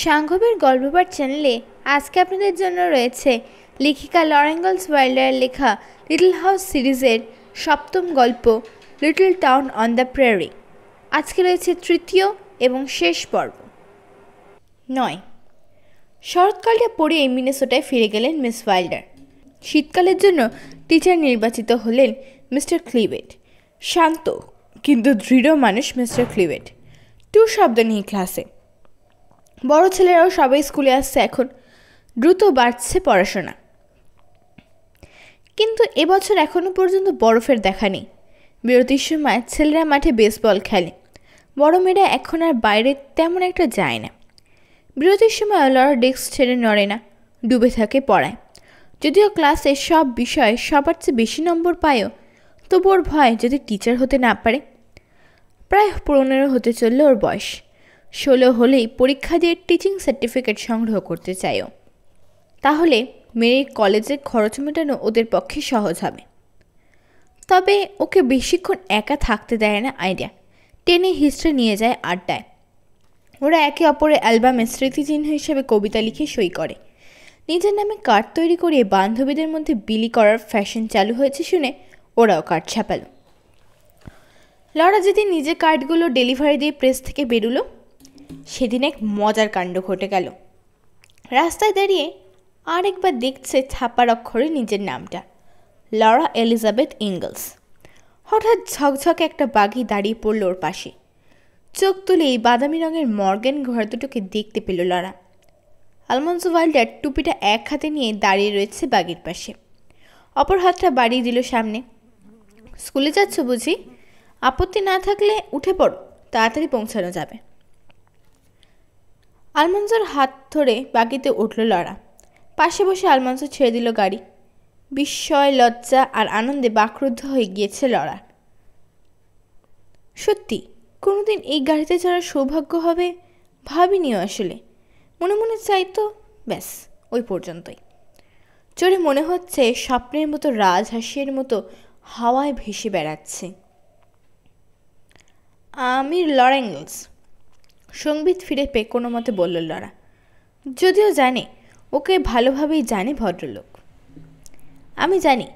সাংঘবের গল্পপাঠ চ্যানেলে আজকে আপনাদের জন্য রয়েছে লেখিকা লরা ইনগালস ওয়াইল্ডারের লেখা লিটল হাউস সিরিজের সপ্তম গল্প little town on the prairie. আজকে রয়েছে তৃতীয় এবং শেষ পর্ব। 9। শরৎকালটা পড়িয়ে মিনেসোটায় ফিরে গেলেন মিস ওয়াইল্ডার। শীতকালের জন্য টিচার নির্বাচিত হলেন মিস্টার ক্লিভেট। শান্ত কিন্তু দৃঢ় মানুষ মিস্টার ক্লিভেট। শব্দ নেই ক্লাসে। বড় ছেলেরাও সবাই স্কুলে আসছে এখন। দ্রুত বাড়ছে পড়াশোনা। কিন্তু এবছর এখনও পর্যন্ত বরফের দেখা নেই। বিরতির সময় ছেলেরা মাঠে বেসবল খেলে। বড় মেয়েরা এখন আর বাইরে তেমন একটা যায় না। বিরতির সময় লরা ডেস্ক ছেড়ে নড়ে না, ডুবে থাকে পড়ায়। যদিও ক্লাসে সব বিষয়ে সবার চেয়ে বেশি নম্বর পায়ও, তবু ওর ভয় যদি টিচার হতে না পারে। প্রায় 15 হতে চলল ওর বয়স। 16 হলেই পরীক্ষা দিয়ে টিচিং সার্টিফিকেট সংগ্রহ করতে চাইও। তাহলে মেয়ের কলেজের খরচ মেটানো ওদের পক্ষে সহজ হবে। তবে ওকে বেশিক্ষণ একা থাকতে দেয় না আইডিয়া। টেনে হিস্ট্রি নিয়ে যায় আড্ডায়। ওরা একে অপরের অ্যালবামে স্মৃতিচিহ্ন হিসেবে কবিতা লিখে সই করে। নিজের নামে কার্ড তৈরি করিয়ে বান্ধবীদের মধ্যে বিলি করার ফ্যাশন চালু হয়েছে শুনে ওরাও কার্ড ছাপালো। লরা যেদিন নিজের কার্ডগুলো ডেলিভারি দিয়ে প্রেস থেকে বেরুলো, সেদিন এক মজার কাণ্ড ঘটে গেল। রাস্তায় দাঁড়িয়ে আরেকবার দেখছে ছাপার অক্ষরে নিজের নামটা, লরা এলিজাবেথ ইঙ্গলস। হঠাৎ ঝকঝকে একটা বাঘি দাঁড়িয়ে পড়ল ওর পাশে। চোখ তুলেই বাদামি রঙের মর্গ্যান ঘোড়া দুটোকে দেখতে পেল লরা। আলমন্সো ওয়াইল্ডার টুপিটা এক হাতে নিয়ে দাঁড়িয়ে রয়েছে বাঘির পাশে, অপর হাতটা বাড়িয়ে দিল সামনে। স্কুলে যাচ্ছ বুঝি? আপত্তি না থাকলে উঠে পড়ো, তাড়াতাড়ি পৌঁছানো যাবে। আলমন্সোর হাত ধরে বাগিতে উঠল লরা। পাশে বসে আলমন্সো ছেড়ে দিল গাড়ি। বিস্ময়, লজ্জা আর আনন্দে বাকরুদ্ধ হয়ে গিয়েছে লরা। সত্যি কোনোদিন এই গাড়িতে চড়ার সৌভাগ্য হবে ভাবিনিও আসলে। মনে মনে চাইতো, ব্যাস ওই পর্যন্তই। চড়ে মনে হচ্ছে স্বপ্নের মতো রাজহাঁসের মতো হাওয়ায় ভেসে বেড়াচ্ছে। আমি লরা ইনগালস, সংবিত ফিরে পেয়ে কোনো মতে বলল লরা, যদিও জানে ওকে ভালোভাবেই জানে ভদ্রলোক। আমি জানি,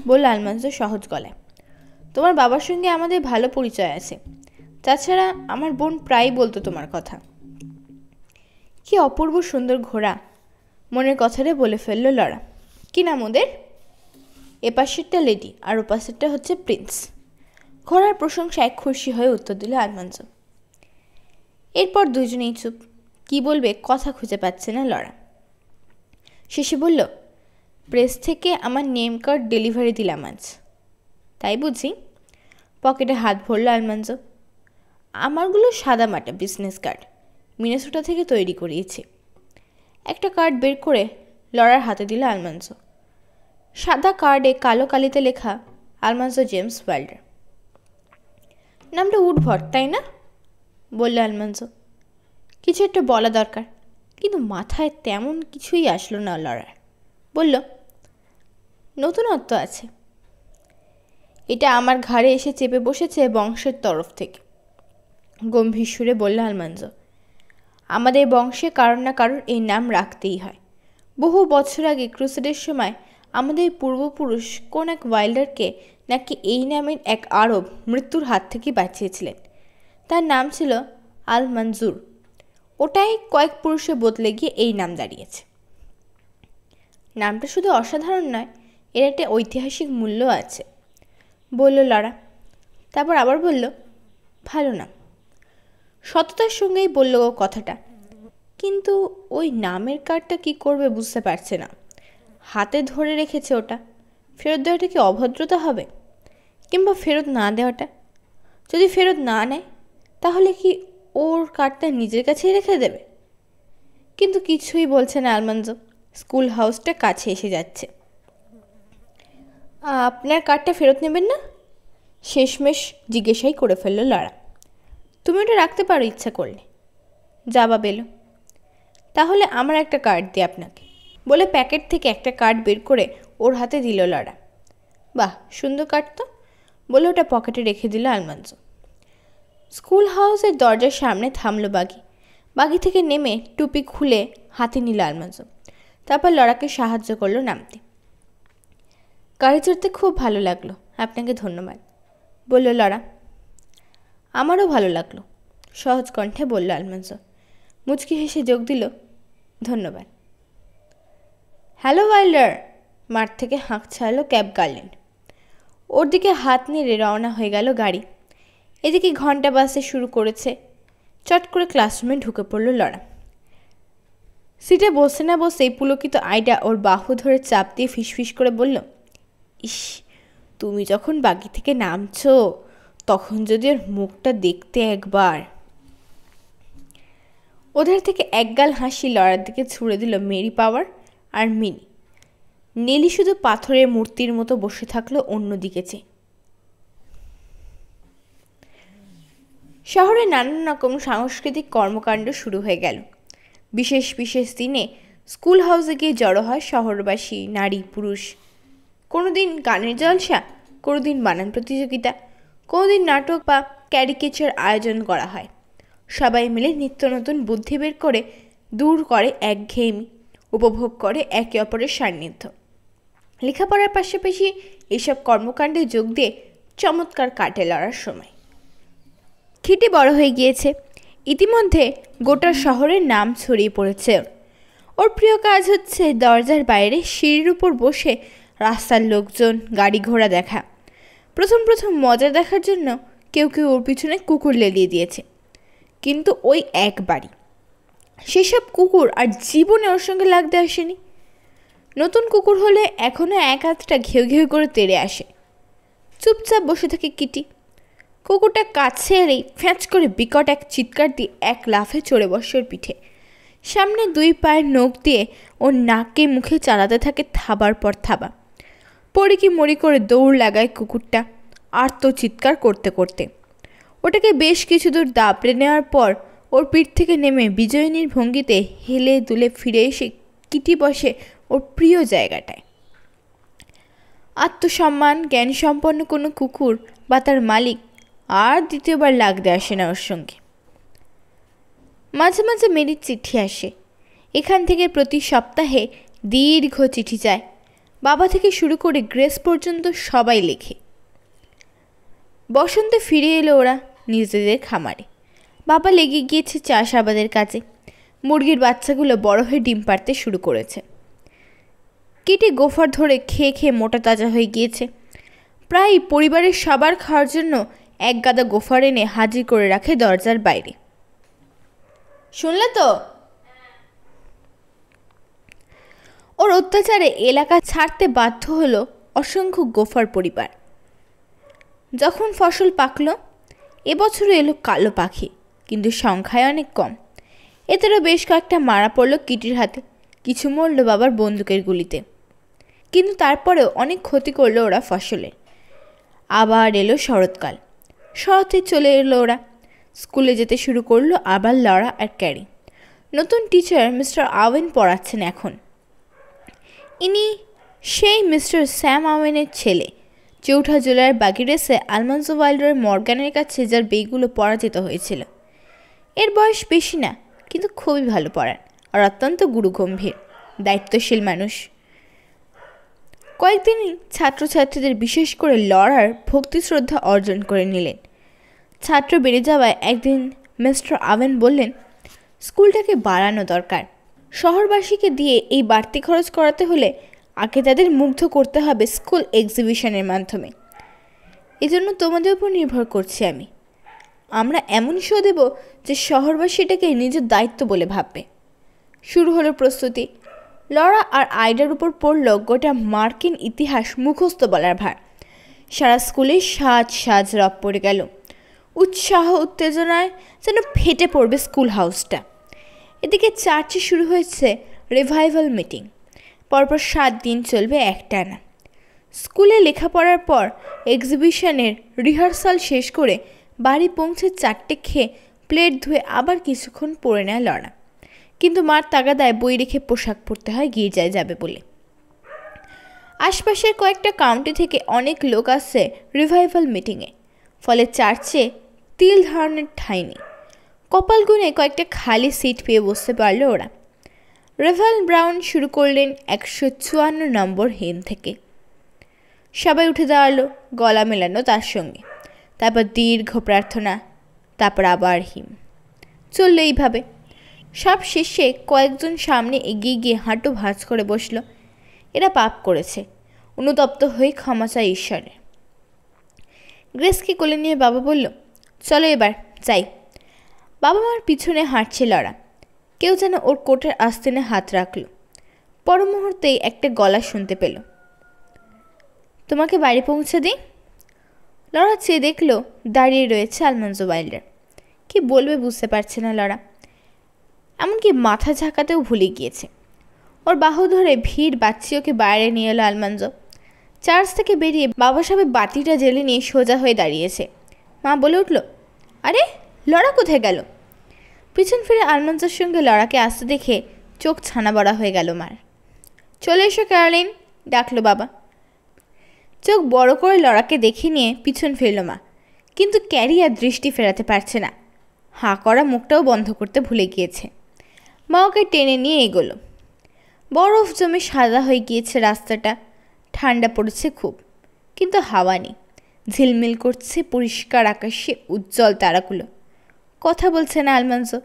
বলল আলমান্সো সহজ গলায়। তোমার বাবার সঙ্গে আমাদের ভালো পরিচয় আছে। তাছাড়া আমার বোন প্রায় বলতো তোমার কথা। কি অপূর্ব সুন্দর ঘোড়া, মনের কথাটা বলে ফেলল লরা। কি নাম ওদের? এপাশেরটা লেডি আর ওপাশেরটা হচ্ছে প্রিন্স। ঘোড়ার প্রশংসায় খুশি হয়ে উত্তর দিল আলমান্সো। এরপর দুজনেই চুপ। কি বলবে কথা খুঁজে পাচ্ছে না লরা। শেষে বলল, প্রেস থেকে আমার নেম কার্ড ডেলিভারি দিলাম আজ। তাই বুঝি? পকেটে হাত ভরল আলমান্সো। আমারগুলো সাদা মাটা বিজনেস কার্ড, মিনেসোটা থেকে তৈরি করিয়েছি। একটা কার্ড বের করে লরার হাতে দিল আলমান্সো। সাদা কার্ডে কালো কালিতে লেখা আলমান্সো জেমস ওয়াইল্ডার। নামটা উদ্ভট, তাই না? বলল আলমান্সো। কিছু একটা বলা দরকার, কিন্তু মাথায় তেমন কিছুই আসলো না লরার। বলল, নতুনত্ব আছে। এটা আমার ঘাড়ে এসে চেপে বসেছে বংশের তরফ থেকে, গম্ভীর সুরে বলল আলমান্সো। আমাদের বংশে কারোর না কারোর এই নাম রাখতেই হয়। বহু বছর আগে ক্রুসেডের সময় আমাদের পূর্বপুরুষ কোন এক ওয়াইল্ডারকে নাকি এই নামের এক আরব মৃত্যুর হাত থেকে বাঁচিয়েছিলেন। তার নাম ছিল আল মনজুর। ওটাই কয়েক পুরুষে বদলে গিয়ে এই নাম দাঁড়িয়েছে। নামটা শুধু অসাধারণ নয়, এর একটা ঐতিহাসিক মূল্য আছে, বলল লরা। তারপর আবার বলল, ভালো নাম। সততার সঙ্গেই বলল ও কথাটা, কিন্তু ওই নামের কার্ডটা কি করবে বুঝতে পারছে না। হাতে ধরে রেখেছে ওটা। ফেরত দেওয়াটা কি অভদ্রতা হবে? কিংবা ফেরত না দেওয়াটা? যদি ফেরত না নেয় তাহলে কি ওর কার্ডটা নিজের কাছেই রেখে দেবে? কিন্তু কিছুই বলছে না আলমান্সো। স্কুল হাউসটা কাছে এসে যাচ্ছে। আপনার কার্ডটা ফেরত নেবেন না? শেষমেশ জিজ্ঞাসাই করে ফেলল লরা। তুমি ওটা রাখতে পারো ইচ্ছা করলে, জবাব এলো। তাহলে আমার একটা কার্ড দিই আপনাকে, বলে প্যাকেট থেকে একটা কার্ড বের করে ওর হাতে দিল লরা। বাহ, সুন্দর কার্ড তো, বলে ওটা পকেটে রেখে দিল আলমান্সো। স্কুল হাউসের দরজার সামনে থামল বাগি। বাগি থেকে নেমে টুপি খুলে হাতে নিল আলমাঞ্জু। তারপর লড়াকে সাহায্য করলো নামতে। গাড়ি চড়তে খুব ভালো লাগলো, আপনাকে ধন্যবাদ, বলল লড়া। আমারও ভালো লাগলো, সহজ কণ্ঠে বলল আলমাঞ্জু। মুচকি হেসে যোগ দিল, ধন্যবাদ। হ্যালো ওয়াইল্ডার, মাঠ থেকে হাঁক ছাড়লো ক্যাব গার্লেন্ড। ওর দিকে হাত নেড়ে রওনা হয়ে গেল গাড়ি। এদিকে ঘন্টা বাজতে শুরু করেছে। চট করে ক্লাসরুমে ঢুকে পড়ল লড়া। সিটে বসে না বসেই পুলকিত আইডা ওর বাহু ধরে চাপ দিয়ে ফিসফিস করে বলল, ইস, তুমি যখন বাগি থেকে নামছো তখন যদি ওর মুখটা দেখতে একবার। ওদের থেকে একগাল হাসি লড়ার দিকে ছুড়ে দিল মেরি পাওয়ার আর মিনি। নেলি শুধু পাথরের মূর্তির মতো বসে থাকলো অন্যদিকে চেয়ে। শহরে নানান রকম সাংস্কৃতিক কর্মকাণ্ড শুরু হয়ে গেল। বিশেষ বিশেষ দিনে স্কুল হাউসে গিয়ে জড়ো হয় শহরবাসী, নারী পুরুষ। কোনো দিন গানের জলসা, কোনো দিন বানান প্রতিযোগিতা, কোনো দিন নাটক বা ক্যারিকেচার আয়োজন করা হয়। সবাই মিলে নিত্য নতুন বুদ্ধি বের করে দূর করে একঘেয়েমি, উপভোগ করে একে অপরের সান্নিধ্য। লেখাপড়ার পাশাপাশি এইসব কর্মকাণ্ডে যোগ দিয়ে চমৎকার কাটে লড়ার সময়। খিটি বড় হয়ে গিয়েছে, ইতিমধ্যে গোটা শহরের নাম ছড়িয়ে পড়েছে। ওর প্রিয় কাজ হচ্ছে দরজার বাইরে সিঁড়ির উপর বসে রাস্তার লোকজন, গাড়ি ঘোড়া দেখা। প্রথম প্রথম মজা দেখার জন্য কেউ কেউ ওর পিছনে কুকুর লেলিয়ে দিয়েছে, কিন্তু ওই একবারই। সেসব কুকুর আর জীবনে ওর সঙ্গে লাগতে আসেনি। নতুন কুকুর হলে এখনও এক হাতটা ঘেউ ঘেউ করে তেড়ে আসে। চুপচাপ বসে থাকে কিটি। কুকুরটা কাছে এলেই ফ্যাঁচ করে বিকট এক চিৎকার দিয়ে এক লাফে চড়ে বসে ওর পিঠে। সামনে দুই পায়ের নখ দিয়ে ওর নাকে মুখে চালাতে থাকে থাবার পর থাবা। পড়ি কি মরি করে দৌড় লাগায় কুকুরটা আর্ত চিৎকার করতে করতে। ওটাকে বেশ কিছু দূর দাপড়ে নেওয়ার পর ওর পিঠ থেকে নেমে বিজয়িনীর ভঙ্গিতে হেলে দুলে ফিরে এসে কিটি বসে ওর প্রিয় জায়গাটায়। আত্মসম্মান জ্ঞানসম্পন্ন কোনো কুকুর বা তার মালিক আর দ্বিতীয়বার লাগতে আসে না ওর সঙ্গে। মাঝে মাঝে মেরির চিঠি আসে। এখান থেকে প্রতি সপ্তাহে দীর্ঘ চিঠি যায়। বাবা থেকে শুরু করে গ্রেস পর্যন্ত সবাই লেখে। বসন্তে ফিরে এলো ওরা নিজেদের খামারে। বাবা লেগে গিয়েছে চাষাবাদের কাজে। মুরগির বাচ্চাগুলো বড় হয়ে ডিম পাড়তে শুরু করেছে। কিটি গোফর ধরে খেয়ে খেয়ে মোটা তাজা হয়ে গিয়েছে। প্রায় পরিবারের সবার খাওয়ার জন্য এক গাদা গোফর এনে হাজির করে রাখে দরজার বাইরে। শুনলে তো? ওর অত্যাচারে এলাকা ছাড়তে বাধ্য হলো অসংখ্য গোফর পরিবার। যখন ফসল পাকল, এবছরও এলো কালো পাখি, কিন্তু সংখ্যায় অনেক কম। এদেরও বেশ কয়েকটা মারা পড়ল কিটির হাতে, কিছু মরল বাবার বন্দুকের গুলিতে। কিন্তু তারপরেও অনেক ক্ষতি করলো ওরা ফসলের। আবার এলো শরৎকাল। শরতে চলে এলো ওরা। স্কুলে যেতে শুরু করলো আবার লড়া আর ক্যারি। নতুন টিচার মিস্টার আওয়েন পড়াচ্ছেন এখন। ইনি সেই মিস্টার স্যাম আওয়েনের ছেলে। 4 জুলাইয়ের বাগি রেসে আলমাঞ্জু ওয়াইল্ডার মর্গানের কাছে যার বেগুলো পরাজিত হয়েছিল। এর বয়স বেশি না, কিন্তু খুবই ভালো পড়ান আর অত্যন্ত গুরুগম্ভীর, দায়িত্বশীল মানুষ। কয়েকদিনই ছাত্রছাত্রীদের বিশেষ করে লড়ার ভক্তি শ্রদ্ধা অর্জন করে নিলেন। ছাত্র বেড়ে যাওয়ায় একদিন মিস্টার আওয়েন বললেন, স্কুলটাকে বাড়ানো দরকার। শহরবাসীকে দিয়ে এই বাড়তি খরচ করাতে হলে আগে তাদের মুগ্ধ করতে হবে স্কুল এক্সিবিশনের মাধ্যমে। এজন্য তোমাদের উপর নির্ভর করছি আমি। আমরা এমন শো দেব যে শহরবাসী এটাকে নিজের দায়িত্ব বলে ভাববে। শুরু হলো প্রস্তুতি। লড়া আর আইডার উপর পড়ল গোটা মার্কিন ইতিহাস মুখস্থ বলার ভার। সারা স্কুলে সাজ সাজ রব পড়ে গেল। উৎসাহ উত্তেজনায় যেন ফেটে পড়বে স্কুল হাউসটা। এদিকে চার্চে শুরু হয়েছে রিভাইভাল মিটিং। পরপর 7 দিন চলবে একটানা। স্কুলে লেখাপড়ার পর এক্সিবিশনের রিহার্সাল শেষ করে বাড়ি পৌঁছে 4টে খেয়ে প্লেট ধুয়ে আবার কিছুক্ষণ পড়ে নেয় লড়া। কিন্তু মার তাগাদায় বই রেখে পোশাক পরতে হয় গির্জায় যাবে বলে। আশপাশের কয়েকটা কাউন্টি থেকে অনেক লোক আসছে রিভাইভাল মিটিংয়ে, ফলে চার্চে তিল ধারণের ঠাঁই নেই। কপাল গুনে কয়েকটা খালি সিট পেয়ে বসতে পারল ওরা। রেভাল ব্রাউন শুরু করলেন 154 নম্বর হেন থেকে। সবাই উঠে দাঁড়ালো, গলা মেলানো তার সঙ্গে। তারপর দীর্ঘ প্রার্থনা, তারপর আবার হিম। চলল এইভাবে। সব শেষে কয়েকজন সামনে এগিয়ে গিয়ে হাঁটু ভাঁজ করে বসল। এরা পাপ করেছে, অনুতপ্ত হয়ে ক্ষমা চায় ঈশ্বরের। গ্রেসকে কোলে নিয়ে বাবা বলল, চলো এবার যাই। বাবা মার পিছনে হাঁটছে লড়া। কেউ যেন ওর কোটের আস্তিনে হাত রাখল। পর মুহূর্তেই একটা গলা শুনতে পেল, তোমাকে বাড়ি পৌঁছে দিই। লড়া চেয়ে দেখল দাঁড়িয়ে রয়েছে আলমানজো ওয়াইল্ডার। কি বলবে বুঝতে পারছে না লড়া, এমনকি মাথা ঝাঁকাতেও ভুলে গিয়েছে। ওর বাহু ধরে ভিড় বাচ্চি ওকে বাইরে নিয়ে এলো আলমানজো। চার্চ থেকে বেরিয়ে বাবা সাহেব বাতিটা জেলে নিয়ে সোজা হয়ে দাঁড়িয়েছে। মা বলে উঠল, আরে লড়া কোথায় গেল? পিছন ফিরে আলমানজোর সঙ্গে লড়াকে আসতে দেখে চোখ ছানা বড়া হয়ে গেল মার। চলে এসো ক্যারোলিন, ডাকলো বাবা। চোখ বড় করে লড়াকে দেখে নিয়ে পিছন ফিরল মা, কিন্তু ক্যারি আর দৃষ্টি ফেরাতে পারছে না। হাঁ করা মুখটাও বন্ধ করতে ভুলে গিয়েছে। মা ওকে টেনে নিয়ে এগোলো। বরফ জমে সাদা হয়ে গিয়েছে রাস্তাটা। ঠান্ডা পড়েছে খুব, কিন্তু হাওয়া নেই। ঝিলমিল করছে পরিষ্কার আকাশে উজ্জ্বল তারাগুলো। কথা বলছে না আলমানজো।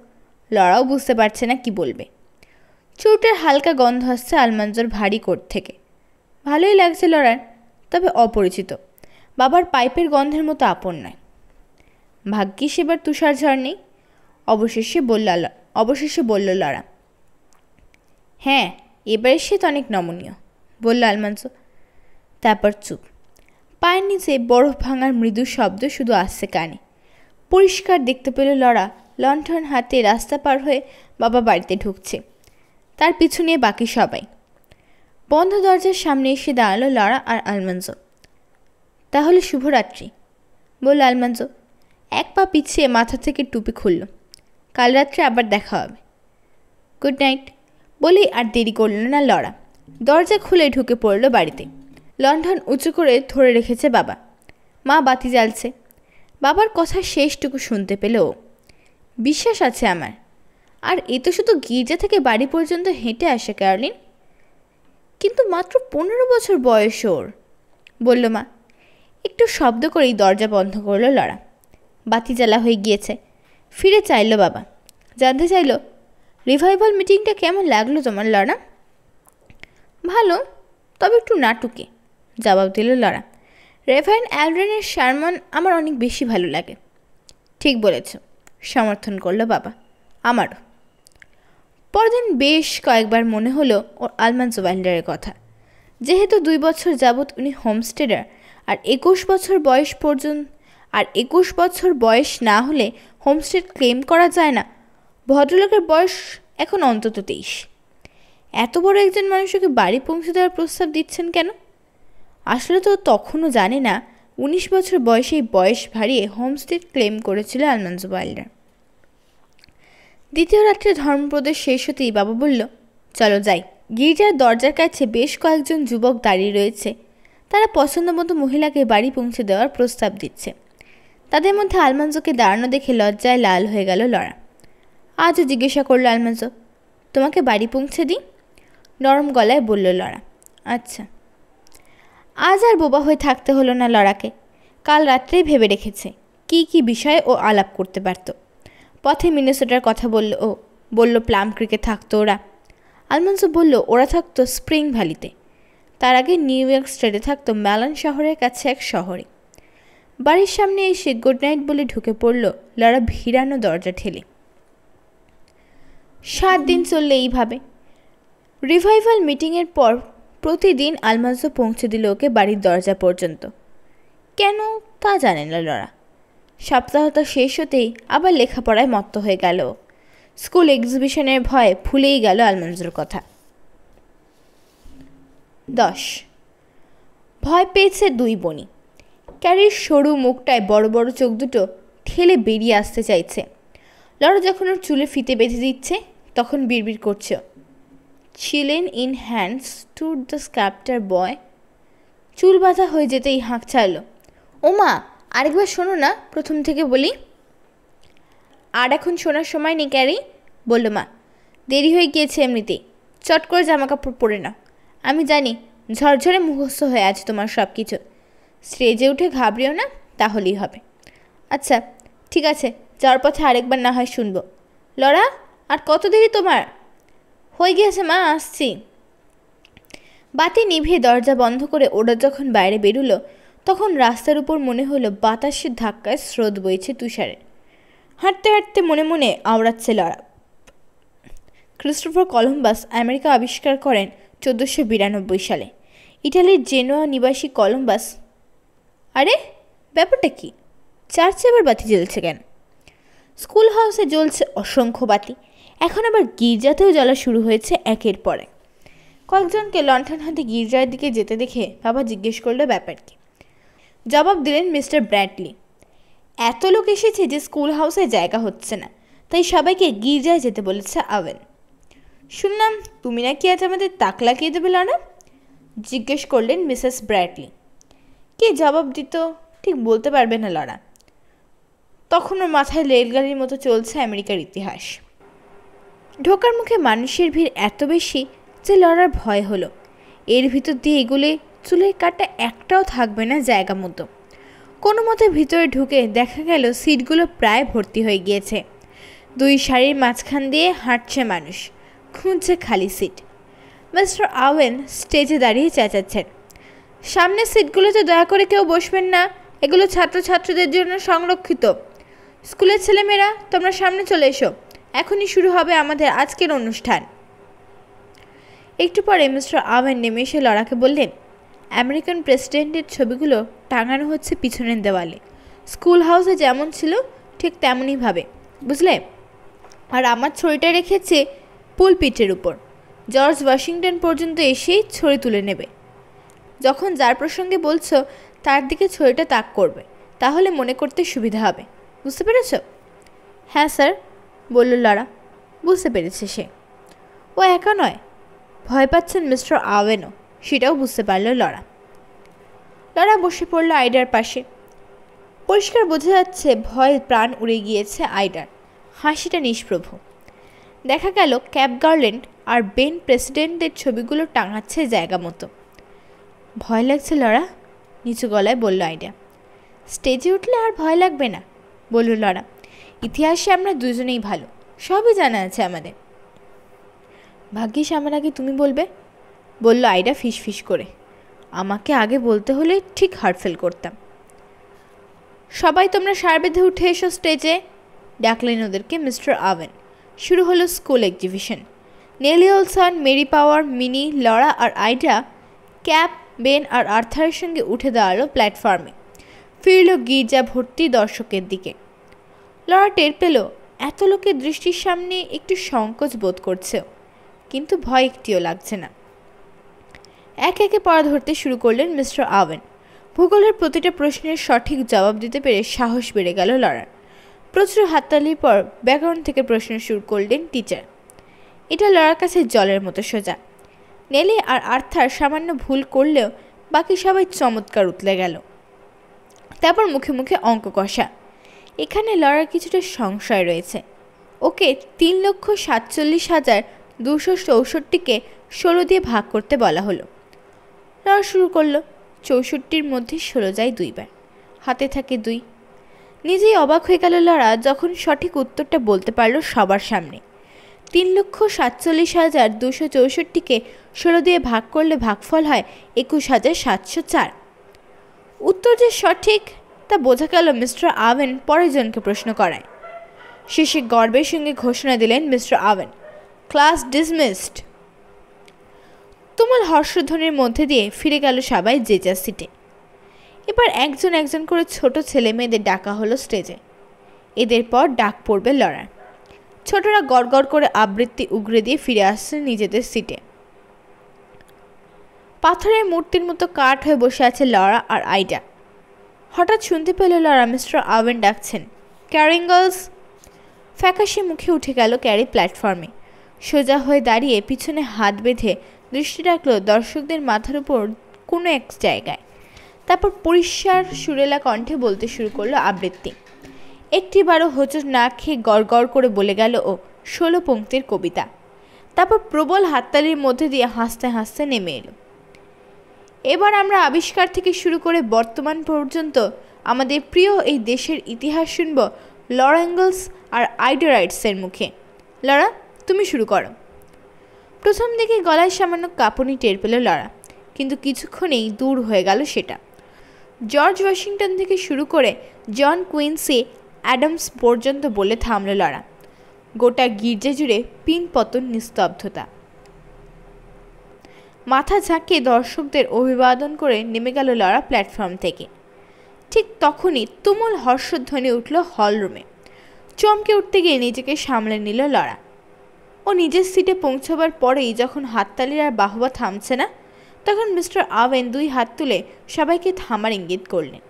লড়াও বুঝতে পারছে না কি বলবে। চোটের হালকা গন্ধ আসছে আলমানজোর ভারী কোট থেকে। ভালোই লাগছে লড়ার, তবে অপরিচিত। বাবার পাইপের গন্ধের মতো আপন নয়। ভাগ্যিস এবার তুষার ঝড় নেই, অবশেষে বলল লড়া। হ্যাঁ, এবারে সে তো অনেক নমনীয়, বলল আলমানজো। তারপর চুপ। পায়ের নিচে বরফ ভাঙার মৃদু শব্দ শুধু আসছে কানে। পরিষ্কার দেখতে পেল লড়া লণ্ঠন হাতে রাস্তা পার হয়ে বাবা বাড়িতে ঢুকছে। তার পিছু নিয়ে বাকি সবাই। বন্ধ দরজার সামনে এসে দাঁড়ালো লড়া আর আলমানজো। তাহলে শুভরাত্রি, বলল আলমানজো। এক পা পিছিয়ে মাথা থেকে টুপি খুলল। কাল রাত্রে আবার দেখা হবে। গুড নাইট, বলেই আর দেরি করল না লড়া। দরজা খুলে ঢুকে পড়ল বাড়িতে। লণ্ঠন উঁচু করে ধরে রেখেছে বাবা। মা বাতি জ্বালছে। বাবার কথা শেষটুকু শুনতে পেল ও। বিশ্বাস আছে আমার। আর এ তো শুধু গির্জা থেকে বাড়ি পর্যন্ত হেঁটে আসে ক্যারোলিন। কিন্তু মাত্র 15 বছর বয়স ওর, বলল মা। একটু শব্দ করেই দরজা বন্ধ করল লড়া। বাতি জ্বালা হয়ে গিয়েছে। ফিরে চাইল বাবা। জানতে চাইল, রিভাইভাল মিটিংটা কেমন লাগলো তোমার লড়া? ভালো, তবে একটু নাটুকে, জবাব দিল লড়া। রেভারেন্ড অ্যালড্রেনের সারমন আমার অনেক বেশি ভালো লাগে। ঠিক বলেছ, সমর্থন করল বাবা। আমারও। পরদিন বেশ কয়েকবার মনে হলো ওর আলমানজো ওয়াইল্ডারের কথা। যেহেতু 2 বছর যাবৎ উনি হোমস্টেডার, আর 21 বছর বয়স না হলে হোমস্টেড ক্লেম করা যায় না। ভদ্রলোকের বয়স এখন অন্তত 23। এত বড় একজন মানুষকে বাড়ি পৌঁছে দেওয়ার প্রস্তাব দিচ্ছেন কেন? আসলে তো তখনও জানে না 19 বছর বয়সেই বয়স ভারিয়ে হোমস্টেড ক্লেম করেছিল আলমানজো ওয়াইল্ডার। দ্বিতীয় রাত্রে ধর্মপ্রদেশ শেষ হতেই বাবা বলল, চলো যাই। গির্জার দরজার কাছে বেশ কয়েকজন যুবক দাঁড়িয়ে রয়েছে। তারা পছন্দ মতো মহিলাকে বাড়ি পৌঁছে দেওয়ার প্রস্তাব দিচ্ছে। তাদের মধ্যে আলমানজোকে দাঁড়ানো দেখে লজ্জায় লাল হয়ে গেল লড়া। আজও জিজ্ঞাসা করল আলমানজো, তোমাকে বাড়ি পৌঁছে দিই? নরম গলায় বলল লড়া, আচ্ছা। আজ আর বোবা হয়ে থাকতে হলো না লড়াকে। কাল রাত্রেই ভেবে রেখেছে কি কি বিষয়ে ও আলাপ করতে পারত। পথে মিনেসোটার কথা বলল প্লাম ক্রিকে থাকতো ওরা। আলমানজো বলল ওরা থাকতো স্প্রিং ভ্যালিতে। তার আগে নিউ ইয়র্ক স্টেটে থাকতো ম্যালান শহরের কাছে এক শহরে। বাড়ির সামনে এসে গুড নাইট বলে ঢুকে পড়ল লড়া ভিড়ানো দরজা ঠেলে। 7 দিন চললে এইভাবে। রিভাইভাল মিটিংয়ের পর প্রতিদিন আলমানজো পৌঁছে দিল ওকে বাড়ির দরজা পর্যন্ত। কেন তা জানে না লড়া। সপ্তাহটা শেষ হতেই আবার লেখাপড়ায় মত্ত হয়ে গেল। স্কুল এক্সিবিশনের ভয়ে ভুলেই গেল আলমানজোর কথা। 10 ভয় পেয়েছে 2 বোনই। ক্যারির সরু মুখটায় বড় বড় চোখ দুটো ঠেলে বেরিয়ে আসতে চাইছে। লড়া যখন ওর চুলে ফিতে বেঁধে দিচ্ছে তখন বিড়বিড় করছে, চিলেন ইন হ্যান্ডস টু দ্য স্ক্যাপ্টার বয়। চুল বাঁধা হয়ে যেতেই হাঁক ছাড়ল, ও মা, আরেকবার শোনো না, প্রথম থেকে বলি। আর এখন শোনার সময় নেই ক্যারি, বলল মা। দেরি হয়ে গিয়েছে এমনিতেই, চট করে জামাকাপড় পরে নাও। আমি জানি ঝরঝরে মুখস্থ হয়ে আছে তোমার সব কিছু। স্টেজে উঠে ঘাবড়িও না, তাহলেই হবে। আচ্ছা ঠিক আছে, যাওয়ার পথে আরেকবার না হয় শুনবো। লরা, আর কত দেরি তোমার? হয়ে গিয়েছে মা, আসছি। বাতি নিভিয়ে দরজা বন্ধ করে ওরা যখন বাইরে বেরুলো, তখন রাস্তার উপর মনে হলো বাতাসের ধাক্কায় স্রোত বইছে তুষারের। হাঁটতে হাঁটতে মনে মনে আওড়াচ্ছে লরা। ক্রিস্টোফার কলম্বাস আমেরিকা আবিষ্কার করেন 1492 সালে। ইটালির জেনোয়া নিবাসী কলম্বাস। আরে ব্যাপারটা কি? চার্চে আবার বাতি জ্বলছে কেন? স্কুল হাউসে জ্বলছে অসংখ্য বাতি, এখন আবার গির্জাতেও জ্বলা শুরু হয়েছে একের পর এক। কয়েকজনকে লণ্ঠন হাতে গির্জার দিকে যেতে দেখে বাবা জিজ্ঞেস করলো ব্যাপার কি। জবাব দিলেন মিস্টার ব্র্যাডলি, এত লোক এসেছে যে স্কুল হাউসে জায়গা হচ্ছে না, তাই সবাইকে গির্জায় যেতে বলেছে আওয়েন। শুনলাম তুমি নাকি আজ আমাদের তাক লাগিয়ে দেবে লরা? জিজ্ঞেস করলেন মিসেস ব্র্যাডলি। কে জবাব দিত ঠিক বলতে পারবে না লরা। তখন ওর মাথায় রেলগাড়ির মতো চলছে আমেরিকার ইতিহাস। ঢোকার মুখে মানুষের ভিড় এত বেশি যে লরার ভয় হলো। এর ভিতর দিয়ে এগুলে চুলের কাটা একটাও থাকবে না জায়গা মতো। কোনো মতে ভিতরে ঢুকে দেখা গেল সিটগুলো প্রায় ভর্তি হয়ে গিয়েছে। দুই সারির মাঝখান দিয়ে হাঁটছে মানুষ, খুঁজছে খালি সিট। মিস্টার আওয়েন স্টেজে দাঁড়িয়ে চেঁচাচ্ছেন, সামনের সিটগুলোতে দয়া করে কেউ বসবেন না, এগুলো ছাত্রছাত্রীদের জন্য সংরক্ষিত। স্কুলের ছেলেমেয়েরা তোমরা সামনে চলে এসো, এখনই শুরু হবে আমাদের আজকের অনুষ্ঠান। একটু পরে মিস্টার আওয়েন নেমে এসে লরাকে বললেন, আমেরিকান প্রেসিডেন্টের ছবিগুলো টাঙানো হচ্ছে পিছনের দেওয়ালে, স্কুল হাউসে যেমন ছিল ঠিক তেমনইভাবে, বুঝলে? আর আমার ছড়িটা রেখেছে পুলপিটের উপর। জর্জ ওয়াশিংটন পর্যন্ত এসেই ছড়ি তুলে নেবে। যখন যার প্রসঙ্গে বলছো তার দিকে ছড়িটা তাক করবে, তাহলে মনে করতে সুবিধা হবে, বুঝতে পেরেছ? হ্যাঁ স্যার, বলল লরা। বুঝতে পেরেছে সে। ও একা নয়, ভয় পাচ্ছেন মিস্টার আওয়েনও, সেটাও বুঝতে পারল লরা। লরা বসে পড়ল আইডার পাশে। পরিষ্কার বোঝা যাচ্ছে ভয়ে প্রাণ উড়ে গিয়েছে আইডার। হাসিটা নিষ্প্রভ। দেখা গেল ক্যাপ গার্ল্যান্ড আর বেন প্রেসিডেন্টদের ছবিগুলো টাঙাচ্ছে জায়গা মতো। ভয় লাগছে লরা, নিচু গলায় বলল আইডা। স্টেজে উঠলে আর ভয় লাগবে না, বলল লরা। ইতিহাসে আমরা দুজনেই ভালো, সবই জানা আছে আমাদের। ভাগ্যিস আমার আগে তুমি বলবে, বলল আইডা ফিসফিস করে। আমাকে আগে বলতে হলে ঠিক হার্ট ফেল করতাম। সবাই তোমরা সার বেঁধে উঠে এসো স্টেজে, ডাকলেন ওদেরকে মিস্টার আওয়েন। শুরু হলো school exhibition. Nellie Olson, Mary Power, Minnie, Laura আর আইডা ক্যাপ, বেন আর আর্থারের সঙ্গে উঠে দাঁড়ালো প্ল্যাটফর্মে। ফিরল গির্জা ভর্তি দর্শকের দিকে। লরা টের পেল এত লোকের দৃষ্টির সামনে একটু সংকোচ বোধ করছে, কিন্তু ভয় একটিও লাগছে না। একে একে পড়া ধরতে শুরু করলেন মিস্টার আওয়েন। ভূগোলের প্রতিটা প্রশ্নের সঠিক জবাব দিতে পেরে সাহস বেড়ে গেল লরার। প্রচুর হাততালির পর ব্যাকরণ থেকে প্রশ্ন শুরু করলেন টিচার। এটা লরার কাছে জলের মতো সোজা। নেলি আর আর্থার সামান্য ভুল করলেও বাকি সবাই চমৎকার উতলে গেল। তারপর মুখে মুখে অঙ্ক কষা। এখানে লরার কিছুটা সংশয় রয়েছে। ওকে 3,47,264কে 16 দিয়ে ভাগ করতে বলা হলো। লরা শুরু করলো। 64-র মধ্যে 16 যায় 2 বার, হাতে থাকে 2। নিজেই অবাক হয়ে গেল লরা যখন সঠিক উত্তরটা বলতে পারলো সবার সামনে। 3,47,264কে 16 দিয়ে ভাগ করলে ভাগফল হয় 21,704। উত্তর যে সঠিক তা বোঝা গেল মিস্টার আওয়েন পরের জনকে প্রশ্ন করায়। শেষে গর্বের সঙ্গে ঘোষণা দিলেন মিস্টার আওয়েন, ক্লাস ডিসমিসড। তুমুল হর্ষধ্বনির মধ্যে দিয়ে ফিরে গেল সবাই যে যার সিটে। এবার একজন একজন করে ছোট ছেলে মেয়েদের ডাকা হলো স্টেজে। এদের পর ডাক পড়বে লরার। ছোটরা গড়গড় করে আবৃত্তি উগরে দিয়ে ফিরে আসছে নিজেদের সিটে। পাথরের মূর্তির মতো কাঠ হয়ে বসে আছে লরা আর আইডা। হঠাৎ শুনতে পেল লরা মিস্টার আওয়েন ডাকছেন, ক্যারিঙ্গলস। ফ্যাকাশে মুখে উঠে গেল ক্যারি প্ল্যাটফর্মে। সোজা হয়ে দাঁড়িয়ে পিছনে হাত বেঁধে দৃষ্টি রাখল দর্শকদের মাথার উপর কোনো এক জায়গায়। তারপর পরিষ্কার সুরেলা কণ্ঠে বলতে শুরু করলো আবৃত্তি। একটিবারও হোঁচট না খেয়ে গড় গড় করে বলে গেল ও 16 পংক্তির কবিতা। তারপর প্রবল হাততালির মধ্যে দিয়ে হাসতে হাসতে নেমে এলো। এবার আমরা আবিষ্কার থেকে শুরু করে বর্তমান পর্যন্ত আমাদের প্রিয় এই দেশের ইতিহাস শুনব লরা এঙ্গেলস আর আইডা রাইটসের মুখে। লরা, তুমি শুরু করো। প্রথম দিকে গলায় সামান্য কাঁপুনি টের পেল লরা, কিন্তু কিছুক্ষণেই দূর হয়ে গেল সেটা। জর্জ ওয়াশিংটন থেকে শুরু করে জন কুইন্সি অ্যাডামস পর্যন্ত বলে থামল লরা। গোটা গির্জা জুড়ে পিনপতন নিস্তব্ধতা। মাথা ঝাঁকিয়ে দর্শকদের অভিবাদন করে নেমে গেল লরা প্ল্যাটফর্ম থেকে। ঠিক তখনই তুমুল হর্ষধ্বনি উঠল হলরুমে। চমকে উঠতে গিয়ে নিজেকে সামলে নিল লরা। ও নিজের সিটে পৌঁছবার পরেই যখন হাততালির আর বাহবা থামছে না, তখন মিস্টার আওয়েন 2 হাত তুলে সবাইকে থামার ইঙ্গিত করলেন।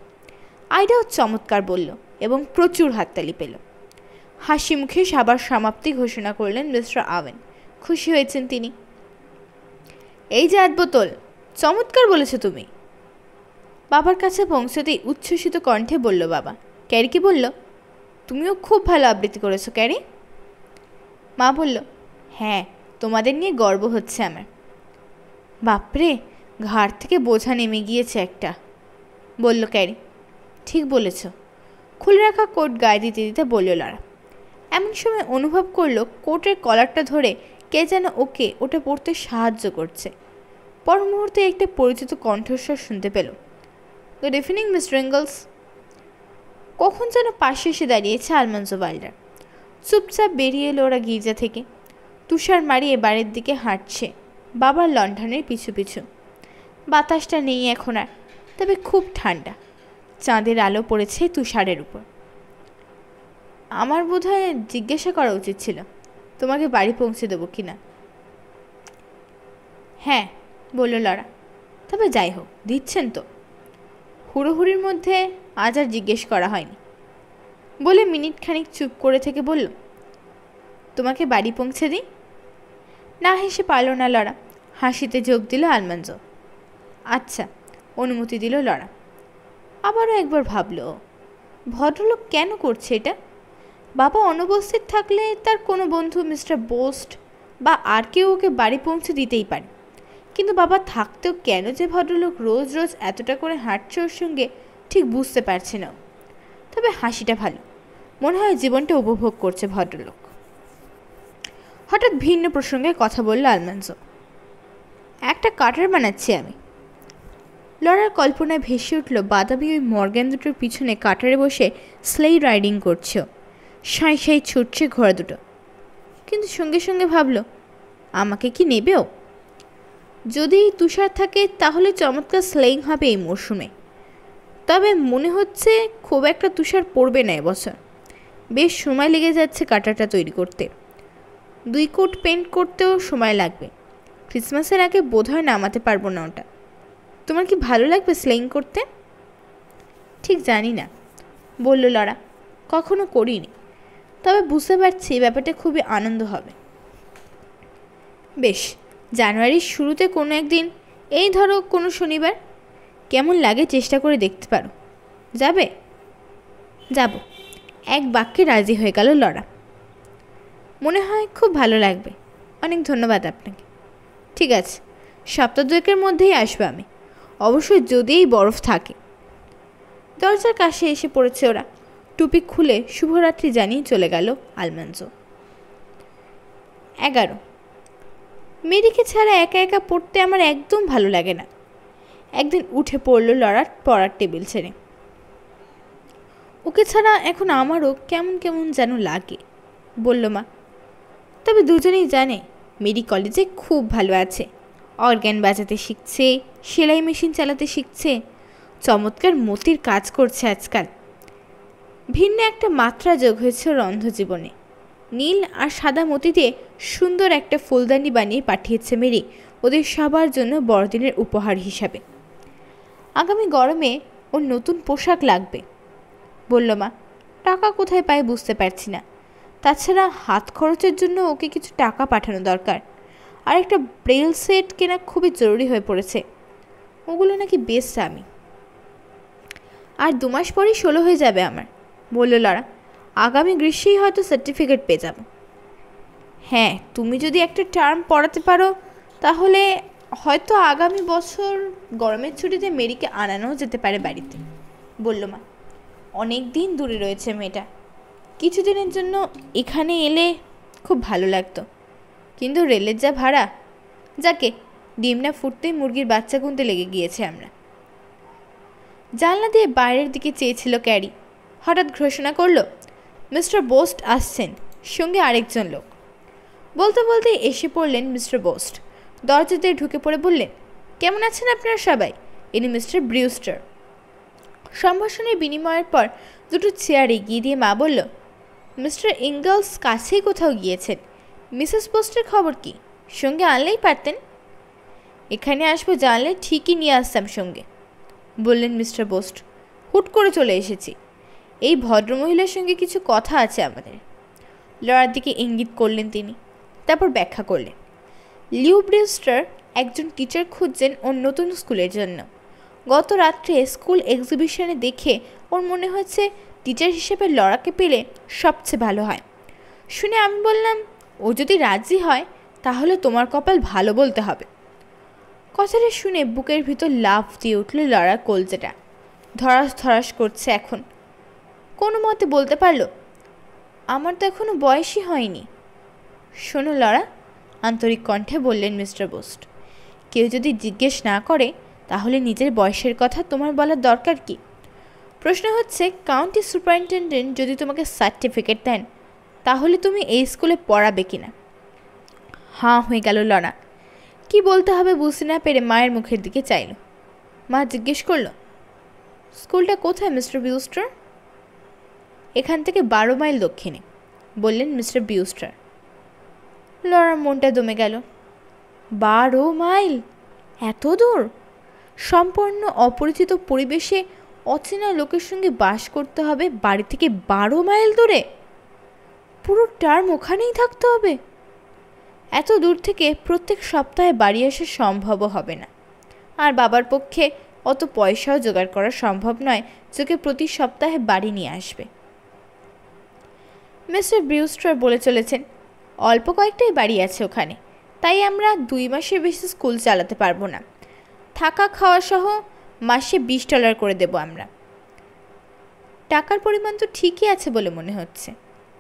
আইডাও চমৎকার বলল এবং প্রচুর হাততালি পেল। হাসি মুখে সবার সমাপ্তি ঘোষণা করলেন মিস্টার আওয়েন। খুশি হয়েছেন তিনি। এই যে 1 বোতল, চমৎকার বলেছ তুমি। বাবার কাছে পৌঁছতেই উচ্ছ্বসিত কণ্ঠে বলল বাবা। ক্যারিকে বলল, তুমিও খুব ভালো আবৃত্তি করেছো ক্যারি। মা বলল, হ্যাঁ, তোমাদের নিয়ে গর্ব হচ্ছে আমার। বাপরে, ঘাড় থেকে বোঝা নেমে গিয়েছে একটা, বলল ক্যারি। ঠিক বলেছ, খুলে রাখা কোট গায়ে দিতে দিতে বলল লরা। এমন সময় অনুভব করলো কোটের কলারটা ধরে কে যেন ওকে ওটা পড়তে সাহায্য করছে। পর মুহূর্তে একটা পরিচিত কণ্ঠস্বর শুনতে পেল। Good evening mister Engels. কখন যেন পাশে এসে দাঁড়িয়েছে আলমান্জো ওয়াইল্ডার। চুপচাপ বেরিয়ে এলো ওরা গির্জা থেকে। তুষার মারিয়ে বাড়ির দিকে হাঁটছে বাবার লণ্ঠনের পিছু পিছু। বাতাসটা নেই এখন আর, তবে খুব ঠান্ডা। চাঁদের আলো পড়েছে তুষারের উপর। আমার বোধহয় জিজ্ঞাসা করা উচিত ছিল তোমাকে বাড়ি পৌঁছে দেবো কি না। হ্যাঁ, বলল লরা। তবে যাই হোক, দিচ্ছেন তো। হুড়োহুড়ির মধ্যে আজ আর জিজ্ঞেস করা হয়নি, বলে মিনিট খানিক চুপ করে থেকে বলল, তোমাকে বাড়ি পৌঁছে দিই। না হেসে পারল না লরা। হাসিতে যোগ দিল আলমান্জো। আচ্ছা, অনুমতি দিল লরা। আবারও একবার ভাবল, ভদ্রলোক কেন করছে এটা। বাবা অনুপস্থিত থাকলে তার কোনো বন্ধু মিস্টার বোস্ট বা আর কেউ ওকে বাড়ি পৌঁছে দিতেই পারে, কিন্তু বাবা থাকতেও কেন যে ভদ্রলোক রোজ রোজ এতটা করে হাঁটছে ওর সঙ্গে ঠিক বুঝতে পারছে না। তবে হাসিটা ভালো, মনে হয় জীবনটা উপভোগ করছে ভদ্রলোক। হঠাৎ ভিন্ন প্রসঙ্গে কথা বলল আলমান্জো। একটা কাটার বানাচ্ছি আমি। লরার কল্পনায় ভেসে উঠল বাদামি ওই মর্গ্যান দুটোর পিছনে কাটারে বসে স্লেই রাইডিং করছে, সাঁই সাঁই ছুটছে ঘোড়া দুটো। কিন্তু সঙ্গে সঙ্গে ভাবল, আমাকে কি নেবেও? যদি তুষার থাকে তাহলে চমৎকার স্লেইং হবে এই মরশুমে। তবে মনে হচ্ছে খুব একটা তুষার পড়বে না এবছর। বেশ সময় লেগে যাচ্ছে কাটারটা তৈরি করতে। 2 কোট পেন্ট করতেও সময় লাগবে। ক্রিসমাসের আগে বোধহয় নামাতে পারবো না ওটা। তোমার কি ভালো লাগবে স্লেইং করতে? ঠিক জানি না, বলল লরা। কখনো করিনি, তবে বুঝতে পারছি ব্যাপারটা খুবই আনন্দ হবে। বেশ, জানুয়ারির শুরুতে কোনো একদিন, এই ধরো কোনো শনিবার, কেমন লাগে চেষ্টা করে দেখতে পারো। যাবে? যাব, এক বাক্যে রাজি হয়ে গেল লরা। মনে হয় খুব ভালো লাগবে। অনেক ধন্যবাদ আপনাকে। ঠিক আছে, সপ্তাহ 2 মধ্যেই আসবো আমি, অবশ্যই যদি এই বরফ থাকে। দরজার কাছে এসে পড়েছে ওরা। টুপি খুলে শুভরাত্রি জানিয়ে চলে গেল আলমান্জো। 11। মেরিকে ছাড়া একা একা পড়তে আমার একদম ভালো লাগে না। একদিন উঠে পড়ল লরার পড়ার টেবিল ছেড়ে। ওকে ছাড়া এখন আমারও কেমন কেমন যেন লাগে, বলল মা। তবে দুজনেই জানে মেরি কলেজে খুব ভালো আছে। অর্গ্যান বাজাতে শিখছে, সেলাই মেশিন চালাতে শিখছে, চমৎকার মতির কাজ করছে আজকাল। ভিন্ন একটা মাত্রা যোগ হয়েছে ওর অন্ধ জীবনে। নীল আর সাদা মতি দিয়ে সুন্দর একটা ফুলদানি বানিয়ে পাঠিয়েছে মেরি ওদের সবার জন্য বড়দিনের উপহার হিসাবে। আগামী গরমে ওর নতুন পোশাক লাগবে, বলল মা। টাকা কোথায় পায় বুঝতে পারছি না। তাছাড়া হাত খরচের জন্য ওকে কিছু টাকা পাঠানো দরকার। আর একটা ব্রেল সেট কেনা খুবই জরুরি হয়ে পড়েছে। ওগুলো নাকি বেশ দামি। আর 2 মাস পরেই 16 হয়ে যাবে আমার, বলল লরা। আগামী গ্রীষ্মেই হয়তো সার্টিফিকেট পেয়ে যাব। হ্যাঁ, তুমি যদি একটা টার্ম পড়াতে পারো তাহলে হয়তো আগামী বছর গরমের ছুটিতে মেরিকে আনানোও যেতে পারে বাড়িতে, বলল মা। অনেক দিন দূরে রয়েছে মেয়েটা, কিছুদিনের জন্য এখানে এলে খুব ভালো লাগতো, কিন্তু রেলের যা ভাড়া। যাকে, ডিম না ফুটতেই মুরগির বাচ্চা গুনতে লেগে গিয়েছে আমরা। জানলা দিয়ে বাইরের দিকে চেয়েছিল ক্যারি। হঠাৎ ঘোষণা করল, মিস্টার বোস্ট আসছেন, সঙ্গে আরেকজন লোক। বলতে বলতে এসে পড়লেন মিস্টার বোস্ট। দরজা দিয়ে ঢুকে পড়ে বললেন, কেমন আছেন আপনারা সবাই? ইনি মিস্টার ব্রিউস্টার। সম্ভাষণের বিনিময়ের পর দুটো চেয়ার এগিয়ে দিয়ে মা বলল, মিস্টার ইঙ্গলস কাছেই কোথাও গিয়েছেন। মিসেস পোস্টের খবর কি? সঙ্গে আনলেই পারতেন। এখানে আসবো জানলে ঠিকই নিয়ে আসতাম সঙ্গে, বললেন মিস্টার বোস্ট। হুট করে চলে এসেছি, এই ভদ্রমহিলার সঙ্গে কিছু কথা আছে আমাদের। লড়ার দিকে ইঙ্গিত করলেন তিনি, তারপর ব্যাখ্যা করলেন। লিউ ব্রিউস্টার একজন টিচার খুঁজছেন ওর নতুন স্কুলের জন্য। গত রাত্রে স্কুল এক্সিবিশনে দেখে ওর মনে হচ্ছে টিচার হিসেবে লড়াকে পেলে সবচেয়ে ভালো হয়। শুনে আমি বললাম, ও যদি রাজি হয় তাহলে তোমার কপাল ভালো বলতে হবে। কথাটা শুনে বুকের ভিতর লাফ দিয়ে উঠল লড়ার কলজেটা। ধরাস ধরাস করছে এখন। কোনো মতে বলতে পারল, আমার তো এখনও বয়সই হয়নি। শোনো লড়া, আন্তরিক কণ্ঠে বললেন মিস্টার বোস্ট, কেউ যদি জিজ্ঞেস না করে তাহলে নিজের বয়সের কথা তোমার বলার দরকার কি? প্রশ্ন হচ্ছে, কাউন্টি সুপারিনটেন্ডেন্ট যদি তোমাকে সার্টিফিকেট দেন তাহলে তুমি এই স্কুলে পড়াবে কিনা? হাঁ হয়ে গেল লড়া। কি বলতে হবে বুঝতে না পেরে মায়ের মুখের দিকে চাইল। মা জিজ্ঞেস করল, স্কুলটা কোথায় মিস্টার ব্রিউস্টার? এখান থেকে 12 মাইল দক্ষিণে, বললেন মিস্টার ব্রিউস্টার। লড়ার মনটা দমে গেল। 12 মাইল? এত দূর? সম্পূর্ণ অপরিচিত পরিবেশে অচেনা লোকের সঙ্গে বাস করতে হবে বাড়ি থেকে 12 মাইল দূরে? পুরো টার্ম ওখানেই থাকতে হবে? এত দূর থেকে প্রত্যেক সপ্তাহে বাড়ি আসা সম্ভবও হবে না, আর বাবার পক্ষে অত পয়সাও জোগাড় করা সম্ভব নয় যে প্রতি সপ্তাহে বাড়ি নিয়ে আসবে। মিস্টার ব্রিউস্টার বলে চলেছেন, অল্প কয়েকটাই বাড়ি আছে ওখানে, তাই আমরা 2 মাসের বেশি স্কুল চালাতে পারবো না। থাকা খাওয়া সহ মাসে $20 করে দেব আমরা। টাকার পরিমাণ তো ঠিকই আছে বলে মনে হচ্ছে,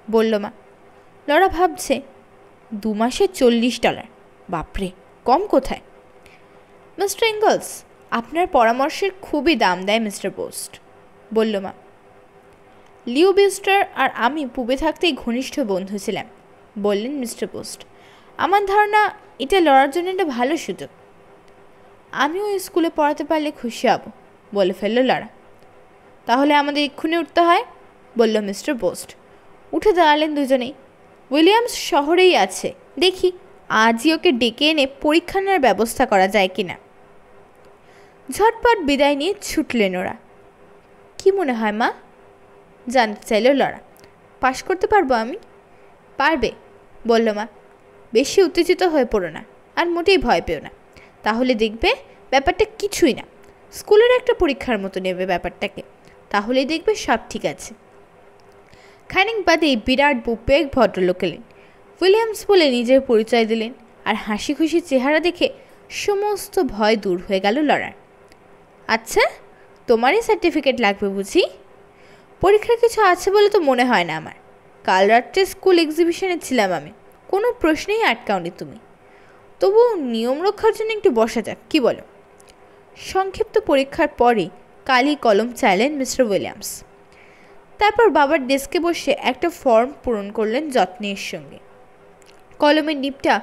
বলল মা। লড়া ভাবছে, 2 মাসে $40? বাপরে, কম কোথায়? মিস্টার ইঙ্গলস, আপনার পরামর্শের খুবই দাম দেয় মিস্টার বোস্ট, বলল মা। লিউ ব্রিউস্টার আর আমি পূবে থাকতেই ঘনিষ্ঠ বন্ধু ছিলাম, বললেন মিস্টার বোস্ট। আমার ধারণা এটা লড়ার জন্য একটা ভালো সুযোগ। আমিও স্কুলে পড়াতে পারলে খুশি হব, বলে ফেলল লড়া। তাহলে আমাদের এক্ষুনি উঠতে হয়, বলল মিস্টার বোস্ট। উঠে দাঁড়ালেন দুজনেই। উইলিয়ামস শহরেই আছে, দেখি আজই ওকে ডেকে এনে পরীক্ষা নেওয়ার ব্যবস্থা করা যায় কিনা। ঝটপট বিদায় নিয়ে ছুটলেন ওরা। কি মনে হয় মা? জানতে চাইল লড়া। পাশ করতে পারবো আমি? পারবে, বলল মা। বেশি উত্তেজিত হয়ে পড়ো না, আর মোটেই ভয় পেও না, তাহলে দেখবে ব্যাপারটা কিছুই না। স্কুলের একটা পরীক্ষার মতো নেবে ব্যাপারটাকে, তাহলেই দেখবে সব ঠিক আছে। খানিক বাদেই বিরাট বুপে এক ভদ্রলোক এলেন। উইলিয়ামস বলে নিজের পরিচয় দিলেন, আর হাসি খুশি চেহারা দেখে সমস্ত ভয় দূর হয়ে গেল লড়ার। আচ্ছা, তোমারই সার্টিফিকেট লাগবে বুঝি? পরীক্ষার কিছু আছে বলে তো মনে হয় না আমার। কাল রাত্রে স্কুল এক্সিবিশনে ছিলাম আমি, কোনো প্রশ্নেই আটকাওনি তুমি। তবু নিয়ম রক্ষার জন্য একটু বসা যাক, কি বলো? সংক্ষিপ্ত পরীক্ষার পরে কালি কলম চাইলেন মিস্টার উইলিয়ামস। তারপর বাবার ডেস্কে বসে একটা ফর্ম পূরণ করলেন যত্নের সঙ্গে। কলমের নিপটা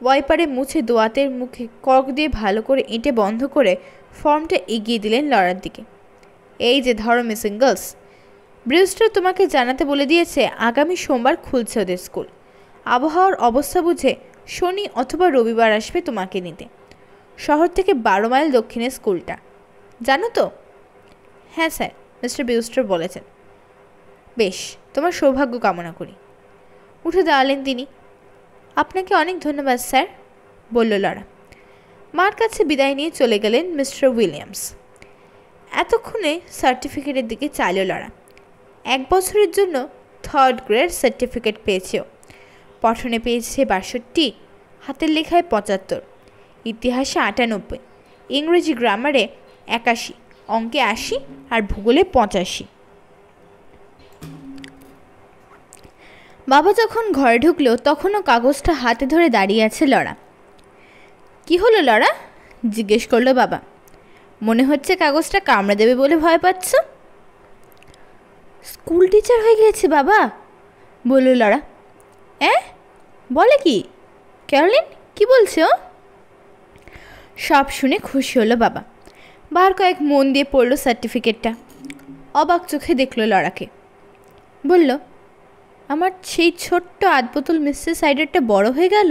ওয়াইপারে মুছে দোয়াতের মুখে কর্ক দিয়ে ভালো করে এঁটে বন্ধ করে ফর্মটা এগিয়ে দিলেন লড়ার দিকে। এই যে ধরো মিস ইঙ্গলস, ব্রিউস্টার তোমাকে জানাতে বলে দিয়েছে আগামী সোমবার খুলছে ওদের স্কুল। আবহাওয়ার অবস্থা বুঝে শনি অথবা রবিবার আসবে তোমাকে নিতে। শহর থেকে 12 মাইল দক্ষিণে স্কুলটা, জানো তো? হ্যাঁ স্যার, মিস্টার ব্রিউস্টার বলেছেন। বেশ, তোমার সৌভাগ্য কামনা করি। উঠে দাঁড়ালেন তিনি। আপনাকে অনেক ধন্যবাদ স্যার, বলল লড়া। মার কাছে বিদায় নিয়ে চলে গেলেন মিস্টার উইলিয়ামস। এতক্ষণে সার্টিফিকেটের দিকে চাইল লড়া। 1 বছরের জন্য থার্ড গ্রেড সার্টিফিকেট পেয়েছে। পঠনে পেয়েছে 62, হাতের লেখায় 75, ইতিহাসে 98, ইংরেজি গ্রামারে 81, অঙ্কে 80 আর ভূগোলে 85। বাবা যখন ঘরে ঢুকলো তখনও কাগজটা হাতে ধরে দাঁড়িয়ে আছে লরা। কি হলো লরা? জিজ্ঞেস করলো বাবা। মনে হচ্ছে কাগজটা কামড়ে দেবে বলে ভয় পাচ্ছ? স্কুল টিচার হয়ে গিয়েছে বাবা, বলল লরা। বলে কি? ক্যারোলিন কি বলছো? সব শুনে খুশি হলো বাবা। বার কয়েক মন দিয়ে পড়লো সার্টিফিকেটটা, অবাক চোখে দেখলো লরাকে। বলল, আমার সেই ছোট্ট আধবোতল মিস্টার সাইডারটা বড় হয়ে গেল।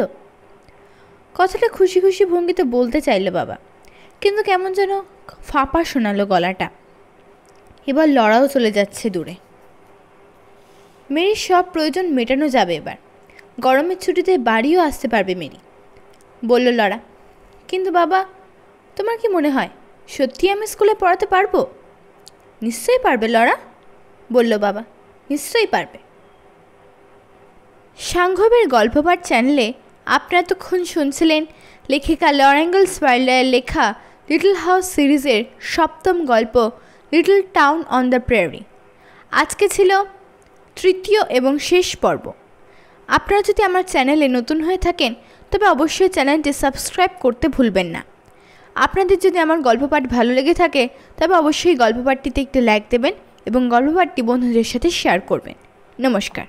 কথাটা খুশি খুশি ভঙ্গিতে বলতে চাইলো বাবা, কিন্তু কেমন যেন ফাঁপা শোনালো গলাটা। এবার লড়াও চলে যাচ্ছে দূরে। মেরির সব প্রয়োজন মেটানো যাবে এবার। গরমের ছুটিতে বাড়িও আসতে পারবে মেরি, বলল লরা। কিন্তু বাবা, তোমার কি মনে হয় সত্যি আমি স্কুলে পড়াতে পারবো? নিশ্চয়ই পারবে লরা, বলল বাবা, নিশ্চয়ই পারবে। সাংঘবের গল্পপাঠ চ্যানেলে আপনারা এতক্ষণ শুনছিলেন লেখিকা লরা ইনগালস ভার্লারের লেখা লিটল হাউস সিরিজের 7ম গল্প লিটল টাউন অন দ্য প্রেয়ারি। আজকে ছিল 3য় এবং শেষ পর্ব। আপনারা যদি আমার চ্যানেলে নতুন হয়ে থাকেন তবে অবশ্যই চ্যানেলটি সাবস্ক্রাইব করতে ভুলবেন না। আপনাদের যদি আমার গল্পপাঠ ভালো লেগে থাকে তবে অবশ্যই গল্পপাঠটিতে একটি লাইক দেবেন এবং গল্পপাঠটি বন্ধুদের সাথে শেয়ার করবেন। নমস্কার।